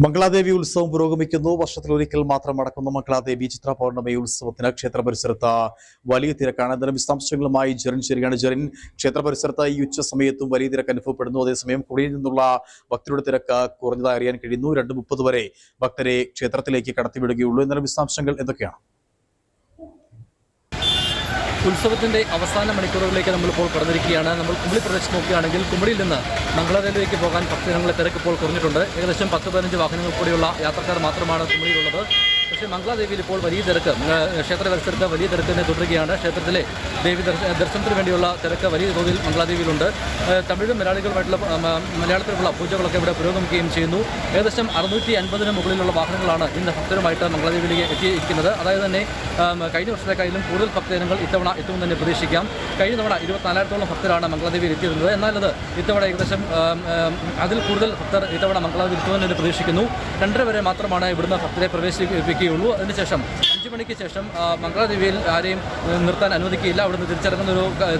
മംഗളാദേവി ഉത്സവം പുരോഗമിക്കുന്നു. വർഷത്തിലൊരിക്കൽ മാത്രം നടക്കുന്ന മംഗളാദേവി ചിത്ര പൗർണമി ഉത്സവത്തിന് ക്ഷേത്ര പരിസരത്ത് വലിയ തിരക്കാണ്. ഇതിന് വിശദാംശങ്ങളുമായി ജെറിൻ ശരിയാണ്. ജെറിൻ, ക്ഷേത്ര പരിസരത്ത് ഈ ഉച്ച സമയത്തും വലിയ തിരക്ക് അനുഭവപ്പെടുന്നു. അതേസമയം കുടിയിൽ നിന്നുള്ള ഭക്തരുടെ തിരക്ക് കുറഞ്ഞതായി അറിയാൻ കഴിയുന്നു. 2:30 വരെ ഭക്തരെ ക്ഷേത്രത്തിലേക്ക് കടത്തിവിടുകയുള്ളൂ. എന്നാലും വിശദാംശങ്ങൾ എന്തൊക്കെയാണ്? ഉത്സവത്തിൻ്റെ അവസാന മണിക്കൂറുകളിലേക്ക് നമ്മളിപ്പോൾ കടന്നിരിക്കുകയാണ്. നമ്മൾ കുമളി പ്രദേശത്ത് നോക്കുകയാണെങ്കിൽ കുമളിയിൽ നിന്ന് മംഗളാദേവിയിലേക്ക് പോകാൻ ഭക്തജനങ്ങളെ തിരക്ക് ഇപ്പോൾ കുറഞ്ഞിട്ടുണ്ട്. ഏകദേശം 10-15 വാഹനങ്ങൾ കൂടിയുള്ള യാത്രക്കാർ മാത്രമാണ് കുമളിയിലുള്ളത്. പക്ഷേ മംഗളാദേവിയിൽ ഇപ്പോൾ വലിയ തിരക്ക്, ക്ഷേത്ര പരിസരത്ത് വലിയ തിരക്ക് തന്നെ തുടരുകയാണ്. ക്ഷേത്രത്തിലെ ദേവി ദർശനത്തിന് വേണ്ടിയുള്ള തിരക്ക് വലിയ തോതിൽ മംഗളാദേവിയിലുണ്ട്. തമിഴ് മലയാളത്തിലുള്ള പൂജകളൊക്കെ ഇവിടെ പുരോഗമിക്കുകയും ചെയ്യുന്നു. ഏകദേശം 650-ന് മുകളിലുള്ള വാഹനങ്ങളാണ് ഇന്ന് ഭക്തരുമായിട്ട് മംഗളാദേവിയിലേക്ക് എത്തിയിരിക്കുന്നത്. അതായത് തന്നെ കഴിഞ്ഞ വർഷത്തേക്കായാലും കൂടുതൽ ഭക്തജനങ്ങൾ ഇത്തവണ എത്തുമെന്ന് തന്നെ പ്രതീക്ഷിക്കാം. കഴിഞ്ഞ തവണ 24,000-ഓളം ഭക്തരാണ് മംഗളാദേവിയിൽ എത്തിയിരുന്നത്. എന്നാൽ ഇത്തവണ ഏകദേശം അതിൽ കൂടുതൽ ഭക്തർ ഇത്തവണ മംഗളാദേവിയിൽ എത്തുമെന്ന് തന്നെ പ്രതീക്ഷിക്കുന്നു. 2:30 വരെ മാത്രമാണ് ഇവിടുന്ന് ഭക്തരെ പ്രവേശിപ്പിക്കുകയുള്ളൂ. അതിനുശേഷം 5 മണിക്ക് ശേഷം മംഗളാദേവിയിൽ ആരെയും നിർത്താൻ അനുവദിക്കുകയില്ല. അവിടുന്ന്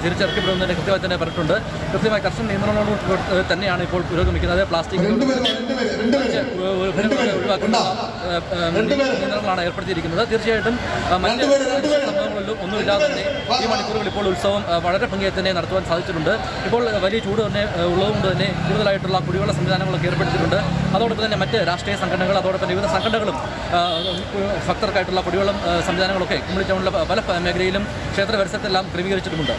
തിരിച്ചിറക്കപ്പെടുന്നതിന് കൃത്യമായി തന്നെ പറഞ്ഞിട്ടുണ്ട്. കൃത്യമായി കർശന നിയന്ത്രണങ്ങളോട് തന്നെയാണ് ഇപ്പോൾ പുരോഗമിക്കുന്നത്. പ്ലാസ്റ്റിക് ഒഴിവാക്കുന്ന നിയന്ത്രണങ്ങളാണ് ഏർപ്പെടുത്തിയിരിക്കുന്നത്. തീർച്ചയായിട്ടും മറ്റ് സംഭവങ്ങളിലും ഒന്നുമില്ലാതെ തന്നെ ഈ മണിക്കൂറുകൾ ഇപ്പോൾ ഉത്സവം വളരെ ഭംഗിയായി തന്നെ നടത്തുവാൻ സാധിച്ചിട്ടുണ്ട്. ഇപ്പോൾ വലിയ ചൂട് തന്നെ ഉള്ളതുകൊണ്ട് തന്നെ കൂടുതലായിട്ടുള്ള കുടിവെള്ള സംവിധാനങ്ങളൊക്കെ ഏർപ്പെടുത്തിയിട്ടുണ്ട്. അതോടൊപ്പം തന്നെ മറ്റ് രാഷ്ട്രീയ സംഘടനകൾ, അതോടൊപ്പം വിവിധ സംഘടനകളും ഭക്തർക്കായിട്ടുള്ള കുടിവെള്ളം സംവിധാനങ്ങളൊക്കെ കുമളി ടൗണിലെ പല മേഖലയിലും ക്ഷേത്ര പരിസരത്തെല്ലാം ക്രമീകരിച്ചിട്ടുമുണ്ട്.